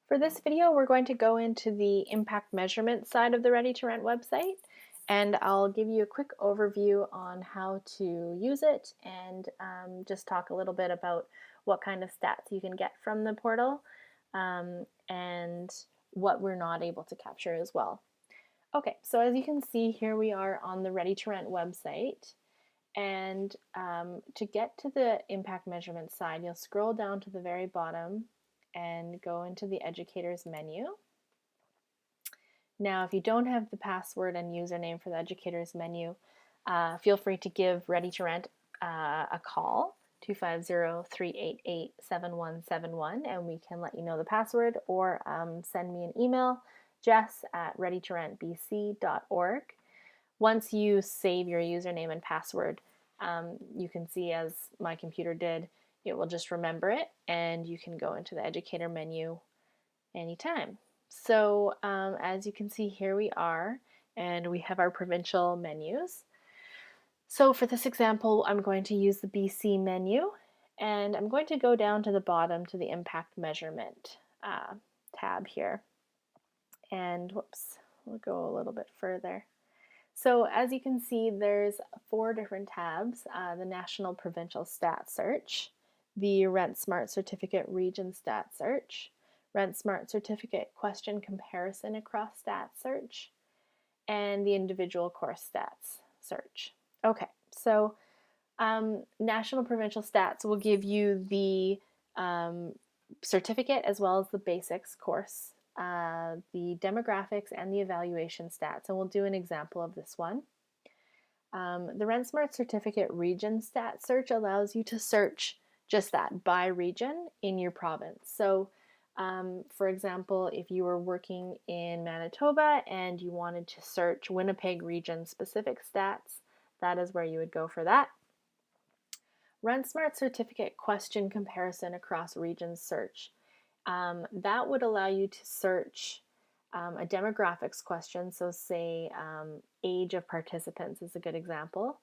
For this video, we're going to go into the impact measurement side of the Ready to Rent website, and I'll give you a quick overview on how to use it and just talk a little bit about what kind of stats you can get from the portal and what we're not able to capture as well. Okay, so as you can see, here we are on the Ready to Rent website. And to get to the impact measurement side, you'll scroll down to the very bottom and go into the educators menu. Now, if you don't have the password and username for the educators menu, feel free to give Ready to Rent a call, 250-388-7171, and we can let you know the password, or send me an email, jess@readytorentbc.org. Once you save your username and password, you can see, as my computer did, it will just remember it, and you can go into the educator menu anytime. So as you can see, here we are, and we have our provincial menus. So for this example, I'm going to use the BC menu, and I'm going to go down to the bottom to the impact measurement tab here. And whoops, we'll go a little bit further. So as you can see, there's 4 different tabs: the National Provincial Stat Search, the RentSmart Certificate Region Stat Search, RentSmart Certificate Question Comparison Across Stat Search, and the Individual Course Stats Search. Okay, so National Provincial Stats will give you the certificate as well as the basics course, the demographics, and the evaluation stats, and we'll do an example of this one. The RentSmart Certificate Region Stat Search allows you to search just that, by region in your province. So for example, if you were working in Manitoba and you wanted to search Winnipeg region specific stats, that is where you would go for that. RentSmart Certificate Question Comparison Across Regions Search. That would allow you to search a demographics question, so say age of participants is a good example,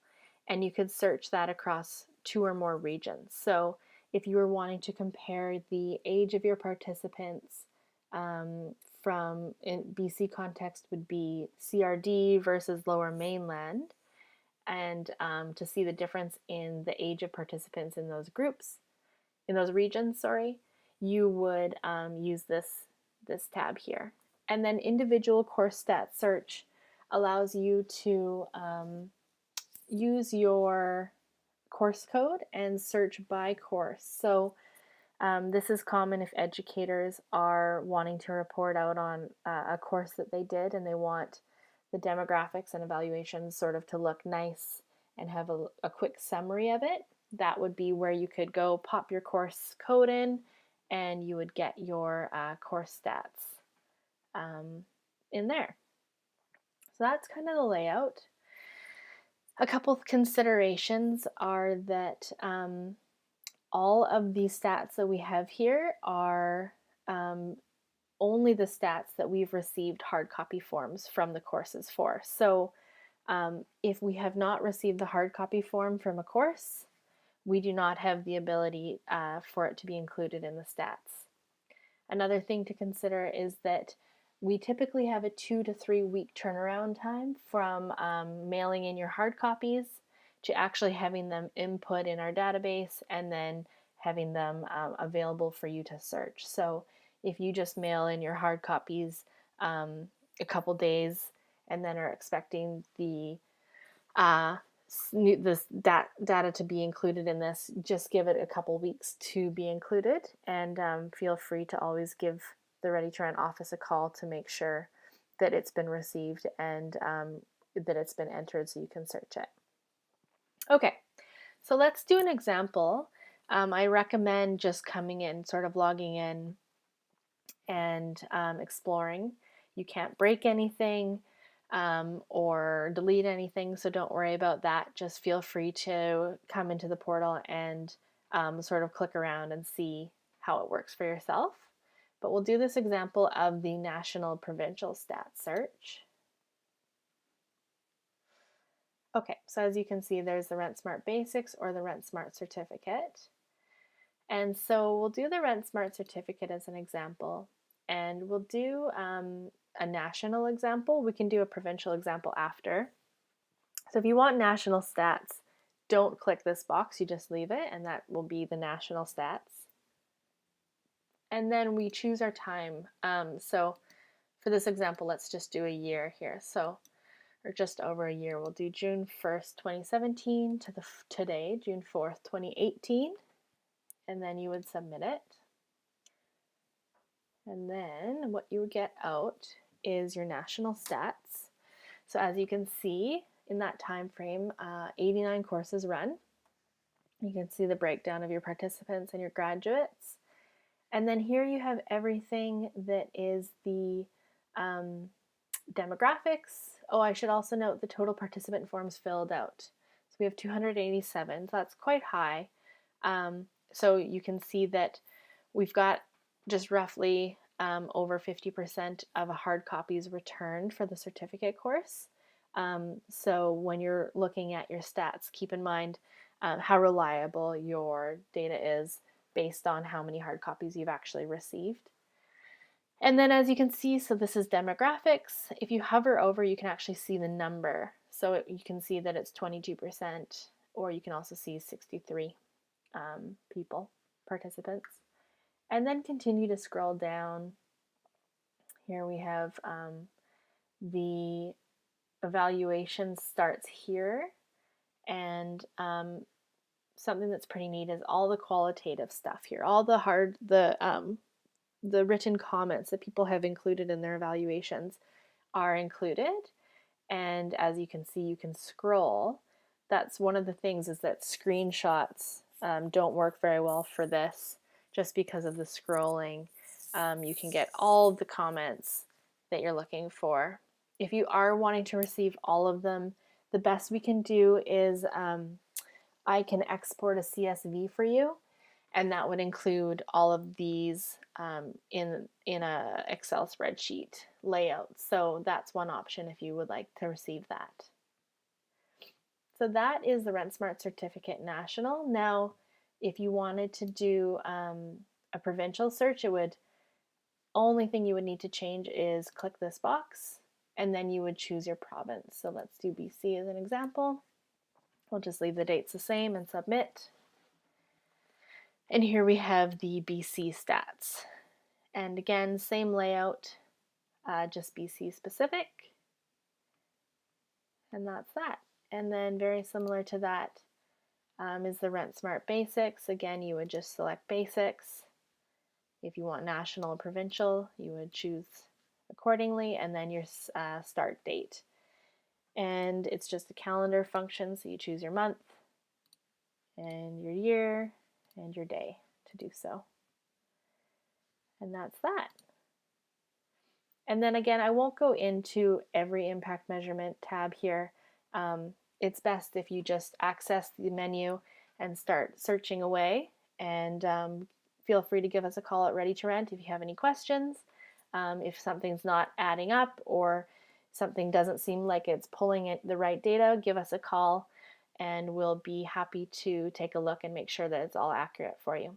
and you could search that across 2 or more regions. So if you were wanting to compare the age of your participants from, in BC context would be CRD versus Lower Mainland, and to see the difference in the age of participants in those groups, in those regions, sorry, you would use this tab here. And then Individual Course Stat Search allows you to use your course code and search by course. So this is common if educators are wanting to report out on a course that they did, and they want the demographics and evaluations sort of to look nice and have a quick summary of it. That would be where you could go pop your course code in, and you would get your course stats in there. So that's kind of the layout. A couple of considerations are that all of these stats that we have here are only the stats that we've received hard copy forms from the courses for. So if we have not received the hard copy form from a course, we do not have the ability for it to be included in the stats. Another thing to consider is that we typically have a 2 to 3 week turnaround time from mailing in your hard copies to actually having them input in our database and then having them available for you to search. So if you just mail in your hard copies a couple days and then are expecting the this data to be included in this, just give it a couple weeks to be included, and feel free to always give the Ready to Rent office a call to make sure that it's been received and that it's been entered so you can search it. Okay, so let's do an example. I recommend just coming in, sort of logging in and exploring. You can't break anything or delete anything, so don't worry about that. Just feel free to come into the portal and sort of click around and see how it works for yourself. But we'll do this example of the National Provincial Stat Search. Okay, so as you can see, there's the RentSmart Basics or the RentSmart Certificate. And so we'll do the RentSmart Certificate as an example. and we'll do a national example. We can do a provincial example after. So if you want national stats, don't click this box, you just leave it, and that will be the national stats. And then we choose our time. So for this example, let's just do a year here. So, or just over a year, we'll do June 1st, 2017 to today, June 4th, 2018. And then you would submit it. And then what you would get out is your national stats. So as you can see, in that time frame, 89 courses run. You can see the breakdown of your participants and your graduates. And then here you have everything that is the demographics. Oh, I should also note the total participant forms filled out. So we have 287, so that's quite high. So you can see that we've got just roughly over 50% of hard copies returned for the certificate course. So when you're looking at your stats, keep in mind how reliable your data is based on how many hard copies you've actually received. And then as you can see, so this is demographics. If you hover over, you can actually see the number. So you can see that it's 22%, or you can also see 63 participants. And then continue to scroll down. Here we have the evaluation starts here, and something that's pretty neat is all the qualitative stuff here, all the written comments that people have included in their evaluations are included. And as you can see, you can scroll. That's one of the things, is that screenshots don't work very well for this, just because of the scrolling. You can get all of the comments that you're looking for. If you are wanting to receive all of them, the best we can do is I can export a CSV for you, and that would include all of these in a Excel spreadsheet layout. So that's one option if you would like to receive that. So that is the RentSmart Certificate National. Now, if you wanted to do a provincial search, only thing you would need to change is click this box, and then you would choose your province. So let's do BC as an example. We'll just leave the dates the same and submit. And here we have the BC stats. And again, same layout, just BC specific. And that's that. And then very similar to that is the RentSmart Basics. Again, you would just select Basics. If you want national or provincial, you would choose accordingly, and then your start date. And it's just a calendar function, so you choose your month and your year and your day to do so. And that's that. And then again, I won't go into every impact measurement tab here. It's best if you just access the menu and start searching away, and feel free to give us a call at Ready to Rent if you have any questions. If something's not adding up or something doesn't seem like it's pulling the right data, give us a call and we'll be happy to take a look and make sure that it's all accurate for you.